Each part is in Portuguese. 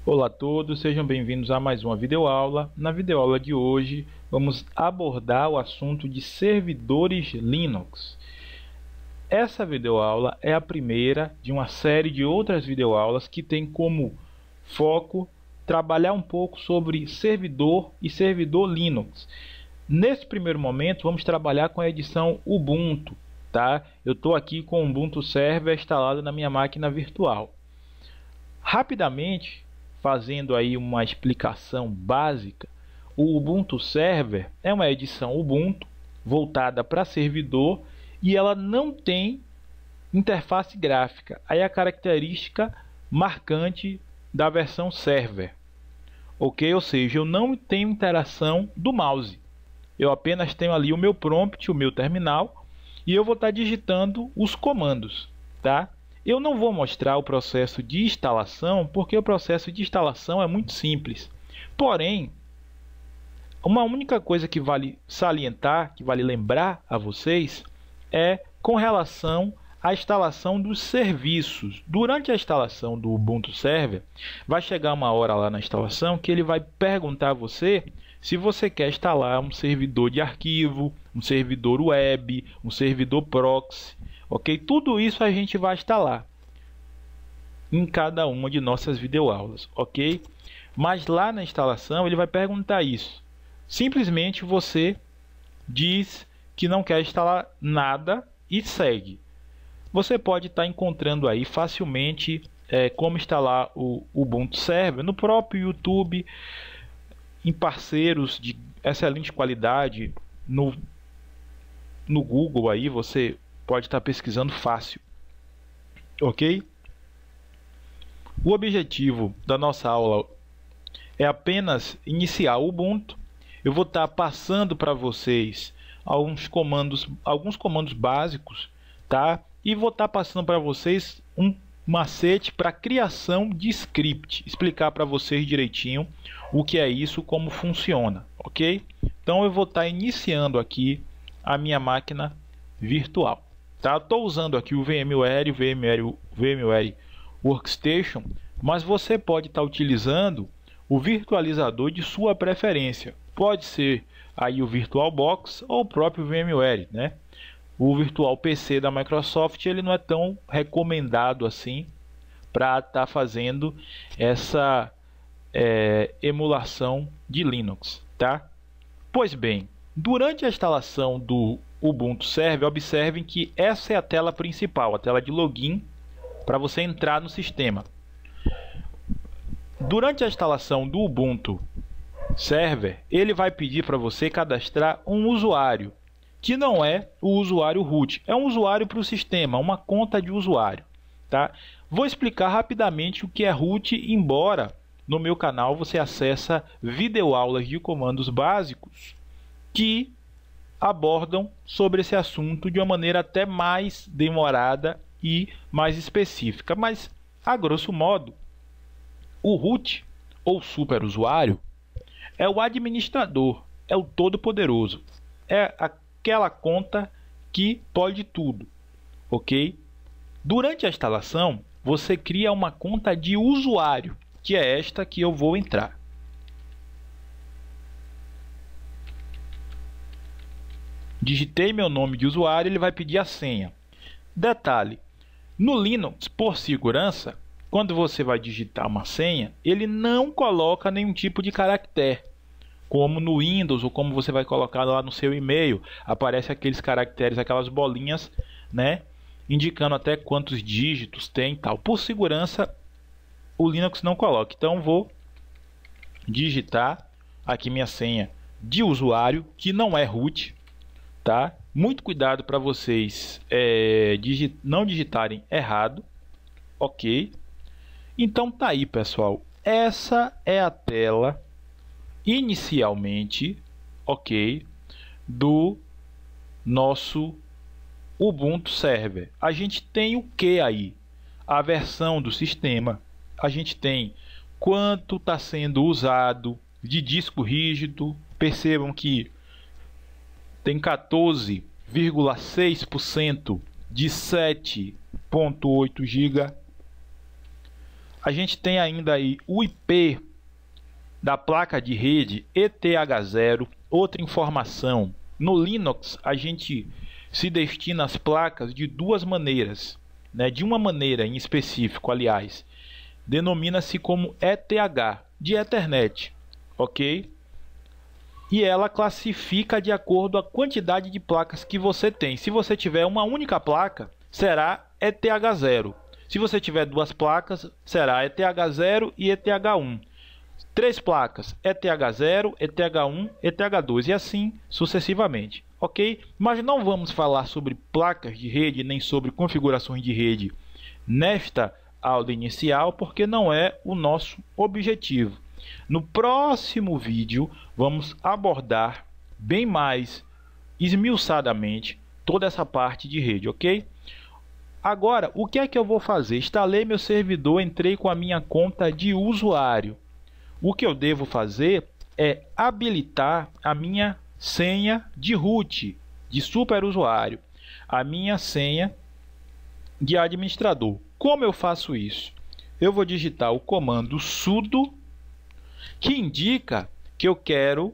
Olá a todos, sejam bem-vindos a mais uma videoaula. Na videoaula de hoje, vamos abordar o assunto de servidores Linux. Essa videoaula é a primeira de uma série de outras videoaulas que tem como foco trabalhar um pouco sobre servidor e servidor Linux. Nesse primeiro momento, vamos trabalhar com a edição Ubuntu, tá? Eu estou aqui com o Ubuntu Server instalado na minha máquina virtual. Rapidamente, fazendo aí uma explicação básica, o Ubuntu Server é uma edição Ubuntu voltada para servidor e ela não tem interface gráfica. Aí a característica marcante da versão Server, ok? Ou seja, eu não tenho interação do mouse. Eu apenas tenho ali o meu prompt, o meu terminal, e eu vou estar digitando os comandos, tá? Eu não vou mostrar o processo de instalação, porque o processo de instalação é muito simples. Porém, uma única coisa que vale salientar, que vale lembrar a vocês, é com relação à instalação dos serviços. Durante a instalação do Ubuntu Server, vai chegar uma hora lá na instalação que ele vai perguntar a você se você quer instalar um servidor de arquivo, um servidor web, um servidor proxy, ok? Tudo isso a gente vai instalar em cada uma de nossas videoaulas, ok? Mas lá na instalação ele vai perguntar isso. Simplesmente você diz que não quer instalar nada e segue. Você pode estar encontrando aí facilmente como instalar o Ubuntu Server no próprio YouTube, em parceiros de excelente qualidade, no Google aí você pode estar pesquisando fácil, ok? O objetivo da nossa aula é apenas iniciar o Ubuntu. Eu vou estar passando para vocês alguns comandos básicos, tá? E vou estar passando para vocês um macete para criação de script, explicar para vocês direitinho o que é isso, como funciona, ok? Então eu vou estar iniciando aqui a minha máquina virtual, tá? Estou usando aqui o VMware Workstation, mas você pode estar utilizando o virtualizador de sua preferência. Pode ser aí o VirtualBox ou o próprio VMware, né? O Virtual PC da Microsoft ele não é tão recomendado assim para estar fazendo essa emulação de Linux, tá? Pois bem, durante a instalação do Ubuntu Server, observem que essa é a tela principal, a tela de login para você entrar no sistema. Durante a instalação do Ubuntu Server, ele vai pedir para você cadastrar um usuário, que não é o usuário root, é um usuário para o sistema, uma conta de usuário, tá? Vou explicar rapidamente o que é root, embora no meu canal você acessa videoaulas de comandos básicos que abordam sobre esse assunto de uma maneira até mais demorada e mais específica, mas a grosso modo, o root ou superusuário é o administrador, é o todo-poderoso, é aquela conta que pode tudo, ok? Durante a instalação, você cria uma conta de usuário, que é esta que eu vou entrar. Digitei meu nome de usuário, ele vai pedir a senha. Detalhe, no Linux, por segurança, quando você vai digitar uma senha, ele não coloca nenhum tipo de caractere. Como no Windows, ou como você vai colocar lá no seu e-mail, aparece aqueles caracteres, aquelas bolinhas, né, indicando até quantos dígitos tem e tal. Por segurança, o Linux não coloca. Então vou digitar aqui minha senha de usuário, que não é root, tá? Muito cuidado para vocês não digitarem errado, ok? Então tá aí, pessoal. Essa é a tela inicialmente, ok, do nosso Ubuntu Server. A gente tem o que aí? A versão do sistema. A gente tem quanto está sendo usado de disco rígido. Percebam que tem 14,6% de 7,8 GB. A gente tem ainda aí o IP da placa de rede ETH0. Outra informação, no Linux a gente se destina às placas de duas maneiras, né? De uma maneira em específico, aliás, denomina-se como ETH, de Ethernet, ok? E ela classifica de acordo com a quantidade de placas que você tem. Se você tiver uma única placa, será ETH0. Se você tiver duas placas, será ETH0 e ETH1. Três placas, ETH0, ETH1, ETH2 e assim sucessivamente, ok? Mas não vamos falar sobre placas de rede nem sobre configurações de rede nesta aula inicial, porque não é o nosso objetivo. No próximo vídeo vamos abordar bem mais esmiuçadamente toda essa parte de rede, ok? Agora, o que é que eu vou fazer? Instalei meu servidor, entrei com a minha conta de usuário. O que eu devo fazer é habilitar a minha senha de root, de superusuário, a minha senha de administrador. Como eu faço isso? Eu vou digitar o comando sudo, que indica que eu quero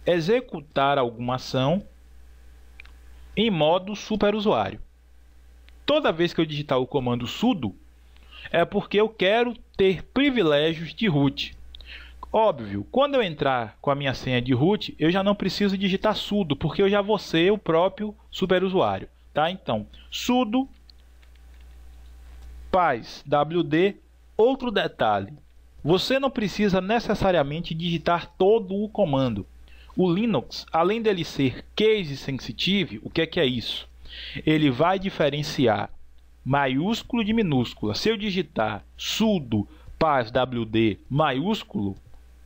executar alguma ação em modo superusuário. Toda vez que eu digitar o comando sudo, é porque eu quero ter privilégios de root. Óbvio, quando eu entrar com a minha senha de root, eu já não preciso digitar sudo, porque eu já vou ser o próprio superusuário, tá? Então, sudo paz-wd. Outro detalhe, você não precisa necessariamente digitar todo o comando. O Linux, além dele ser case sensitive, o que é isso? Ele vai diferenciar maiúsculo de minúscula. Se eu digitar sudo paz-wd maiúsculo,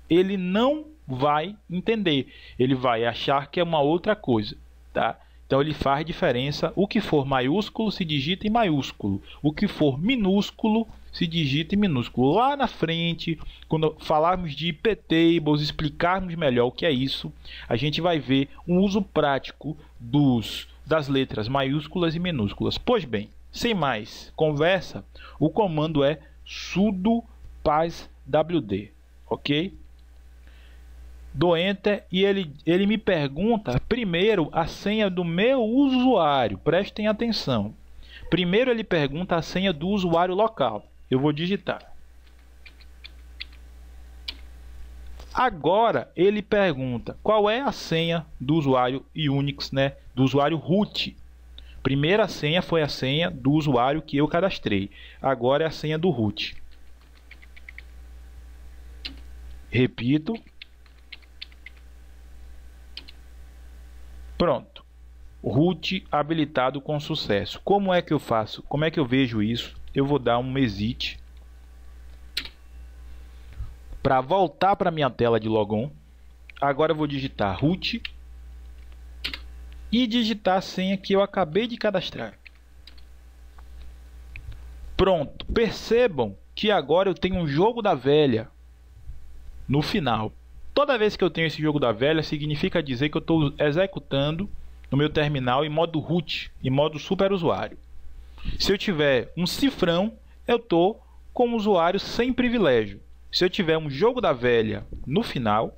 ele não vai entender. Ele vai achar que é uma outra coisa, tá? Então ele faz diferença. O que for maiúsculo se digita em maiúsculo. O que for minúsculo se digita em minúsculo. Lá na frente, quando falarmos de iptables, explicarmos melhor o que é isso, a gente vai ver um uso prático das letras maiúsculas e minúsculas. Pois bem, sem mais conversa, o comando é sudo paz-wd, ok? Dou enter e ele me pergunta primeiro a senha do meu usuário. Prestem atenção. Primeiro ele pergunta a senha do usuário local. Eu vou digitar. Agora ele pergunta qual é a senha do usuário Unix, né? Do usuário root. Primeira senha foi a senha do usuário que eu cadastrei. Agora é a senha do root. Repito. Pronto. Root habilitado com sucesso. Como é que eu faço? Como é que eu vejo isso? Eu vou dar um exit para voltar para minha tela de logon. Agora eu vou digitar root e digitar a senha que eu acabei de cadastrar. Pronto. Percebam que agora eu tenho um jogo da velha no final. Toda vez que eu tenho esse jogo da velha, significa dizer que eu estou executando no meu terminal em modo root, em modo superusuário. Se eu tiver um cifrão, eu estou com um usuário sem privilégio. Se eu tiver um jogo da velha no final,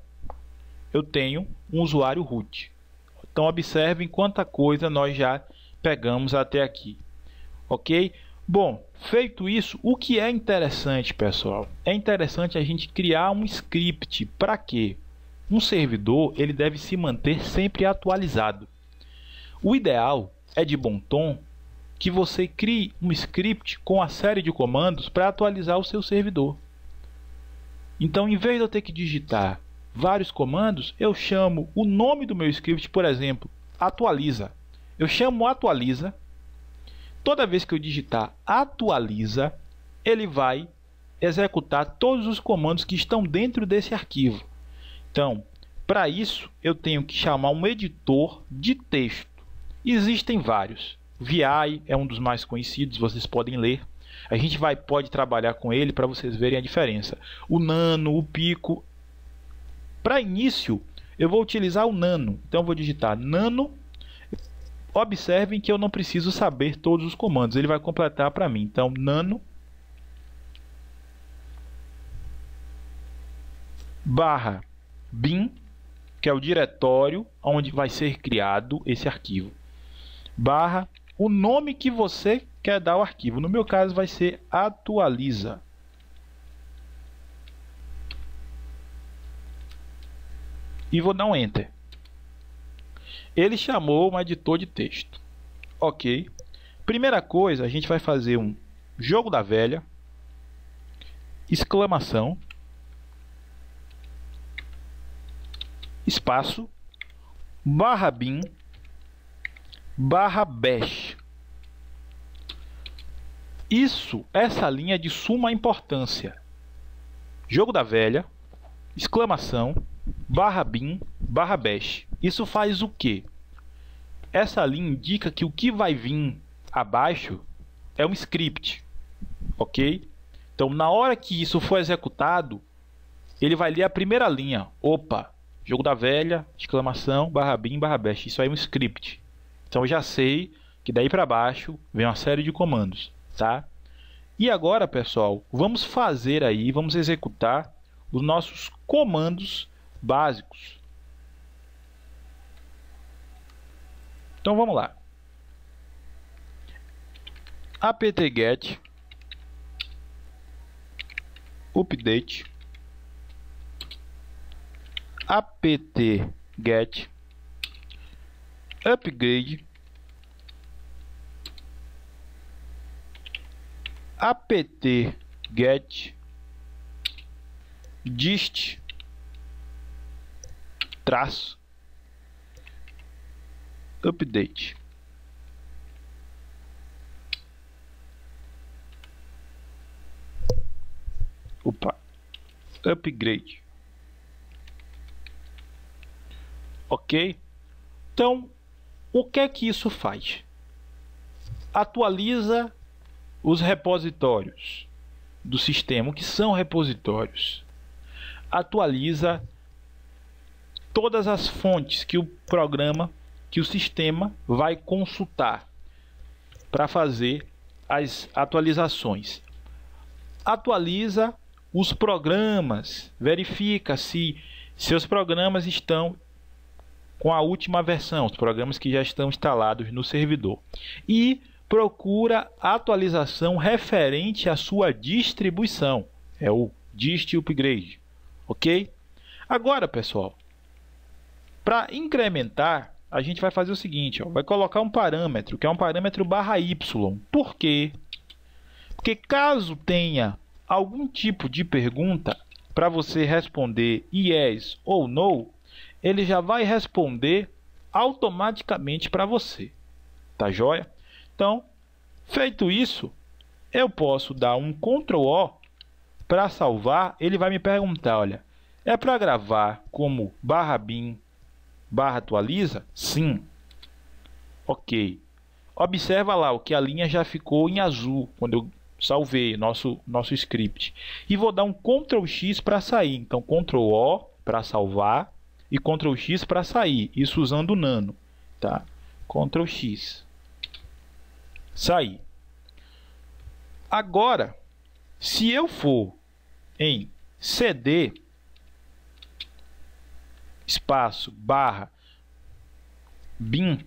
eu tenho um usuário root. Então observem quanta coisa nós já pegamos até aqui. Ok? Bom, feito isso, o que é interessante, pessoal? É interessante a gente criar um script. Para quê? Um servidor ele deve se manter sempre atualizado. O ideal é de bom tom que você crie um script com a série de comandos para atualizar o seu servidor. Então, em vez de eu ter que digitar vários comandos, eu chamo o nome do meu script, por exemplo, atualiza. Eu chamo atualiza. Toda vez que eu digitar atualiza, ele vai executar todos os comandos que estão dentro desse arquivo. Então, para isso, eu tenho que chamar um editor de texto. Existem vários. VI é um dos mais conhecidos, vocês podem ler. A gente pode trabalhar com ele para vocês verem a diferença. O Nano, o Pico. Para início, eu vou utilizar o Nano. Então, eu vou digitar Nano. Observem que eu não preciso saber todos os comandos. Ele vai completar para mim. Então, Nano. barra bin, que é o diretório onde vai ser criado esse arquivo, barra o nome que você quer dar ao arquivo. No meu caso vai ser atualiza. E vou dar um Enter. Ele chamou um editor de texto. Ok. Primeira coisa, a gente vai fazer um jogo da velha, exclamação, espaço, barra bin, barra bash. Essa linha é de suma importância. Jogo da velha, exclamação, barra bin, barra bash. Isso faz o quê? Essa linha indica que o que vai vir abaixo é um script, ok? Então, na hora que isso for executado, ele vai ler a primeira linha. Opa, jogo da velha, exclamação, barra bin, barra bash. Isso aí é um script. Então, eu já sei que daí para baixo vem uma série de comandos, tá? E agora, pessoal, vamos fazer aí, vamos executar os nossos comandos básicos. Então, vamos lá. apt-get update, apt-get upgrade, apt-get dist traço update. Opa, upgrade. Ok? Então, o que é que isso faz? Atualiza os repositórios do sistema. O que são repositórios? Atualiza todas as fontes que o programa, que o sistema vai consultar para fazer as atualizações. Atualiza os programas, verifica se seus programas estão com a última versão, os programas que já estão instalados no servidor. E procura atualização referente à sua distribuição, é o dist upgrade, ok? Agora, pessoal, para incrementar, a gente vai fazer o seguinte, ó, vai colocar um parâmetro, que é um parâmetro barra y. Por quê? Porque caso tenha algum tipo de pergunta para você responder yes ou no, ele já vai responder automaticamente para você. Tá joia? Então, feito isso, eu posso dar um Ctrl O para salvar. Ele vai me perguntar, olha, é para gravar como barra bin, barra atualiza? Sim. Ok. Observa lá o que a linha já ficou em azul quando eu salvei nosso script. E vou dar um Ctrl X para sair. Então, Ctrl O para salvar e Ctrl X para sair. Isso usando o nano. Tá? Ctrl X. Sair. Agora, se eu for em cd espaço barra bin,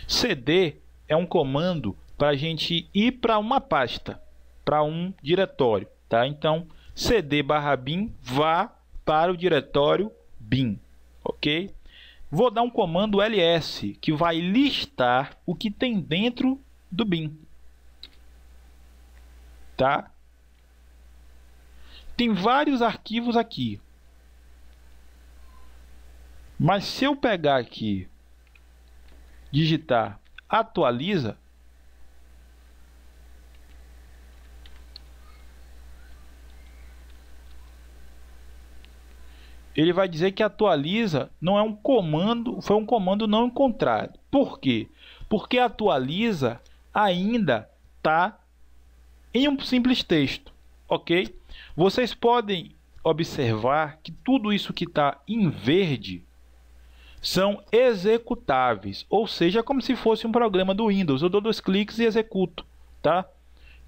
cd é um comando para a gente ir para uma pasta, para um diretório, tá? Então, cd barra bin vá para o diretório bin, ok? Vou dar um comando ls, que vai listar o que tem dentro do bin, tá? Tem vários arquivos aqui, mas se eu pegar aqui, digitar atualiza, ele vai dizer que atualiza não é um comando, foi um comando não encontrado. Por quê? Porque atualiza ainda está em um simples texto, ok? Vocês podem observar que tudo isso que está em verde são executáveis, ou seja, como se fosse um programa do Windows. Eu dou 2 cliques e executo, tá?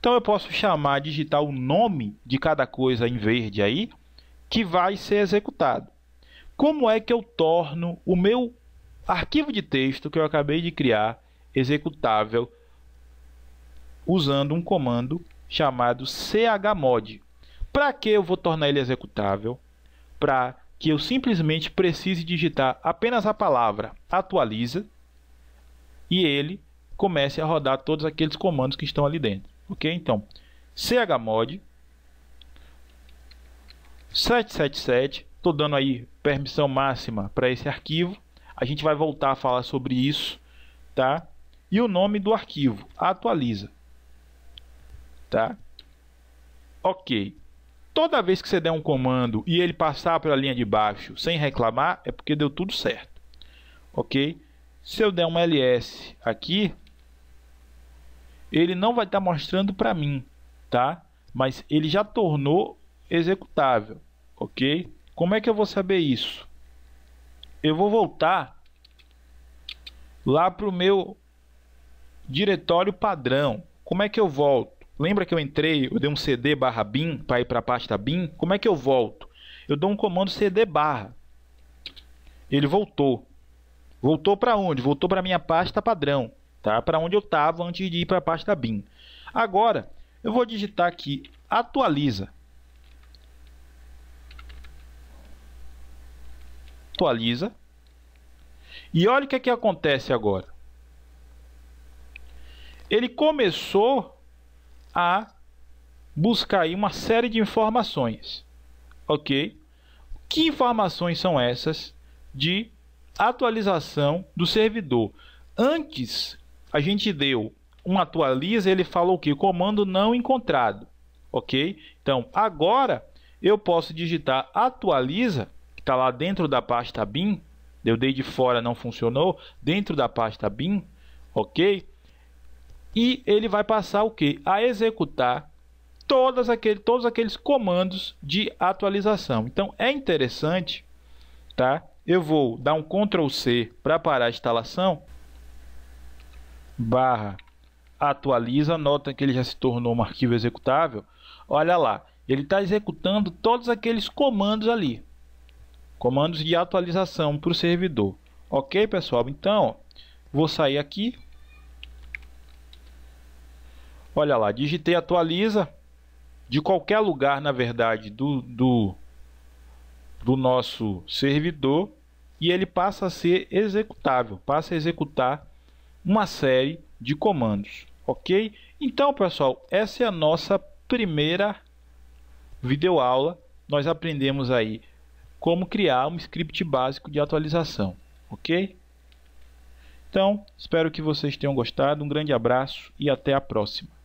Então eu posso chamar, digitar o nome de cada coisa em verde aí, que vai ser executado. Como é que eu torno o meu arquivo de texto que eu acabei de criar executável usando um comando chamado chmod? Para que eu vou tornar ele executável? Para que eu simplesmente precise digitar apenas a palavra atualiza e ele comece a rodar todos aqueles comandos que estão ali dentro. Ok? Então, chmod 777, estou dando aí permissão máxima para esse arquivo. A gente vai voltar a falar sobre isso, tá? E o nome do arquivo, atualiza, tá? Ok. Toda vez que você der um comando e ele passar pela linha de baixo sem reclamar, é porque deu tudo certo. Ok? Se eu der um ls aqui, ele não vai estar mostrando para mim, tá? Mas ele já tornou executável, ok? Como é que eu vou saber isso? Eu vou voltar lá para o meu diretório padrão. Como é que eu volto? Lembra que eu entrei, eu dei um cd/bin para ir para a pasta bin? Como é que eu volto? Eu dou um comando cd barra. Ele voltou. Voltou para onde? Voltou para a minha pasta padrão, tá? Para onde eu estava antes de ir para a pasta bin. Agora, eu vou digitar aqui atualiza. Atualiza. E olha o que acontece agora. Ele começou a buscar aí uma série de informações. Ok? Que informações são essas de atualização do servidor? Antes, a gente deu um atualiza, ele falou o que? Comando não encontrado. Ok? Então, agora eu posso digitar atualiza, que está lá dentro da pasta bin. Eu dei de fora, não funcionou. Dentro da pasta bin, ok? E ele vai passar o que? A executar todos aqueles comandos de atualização. Então é interessante, tá? Eu vou dar um Ctrl C para parar a instalação. /atualiza, nota que ele já se tornou um arquivo executável. Olha lá, ele está executando todos aqueles comandos ali. Comandos de atualização para o servidor. Ok, pessoal? Então, vou sair aqui. Olha lá, digitei atualiza de qualquer lugar, na verdade, do nosso servidor, e ele passa a ser executável, passa a executar uma série de comandos, ok? Então, pessoal, essa é a nossa primeira videoaula. Nós aprendemos aí como criar um script básico de atualização, ok? Então, espero que vocês tenham gostado. Um grande abraço e até a próxima.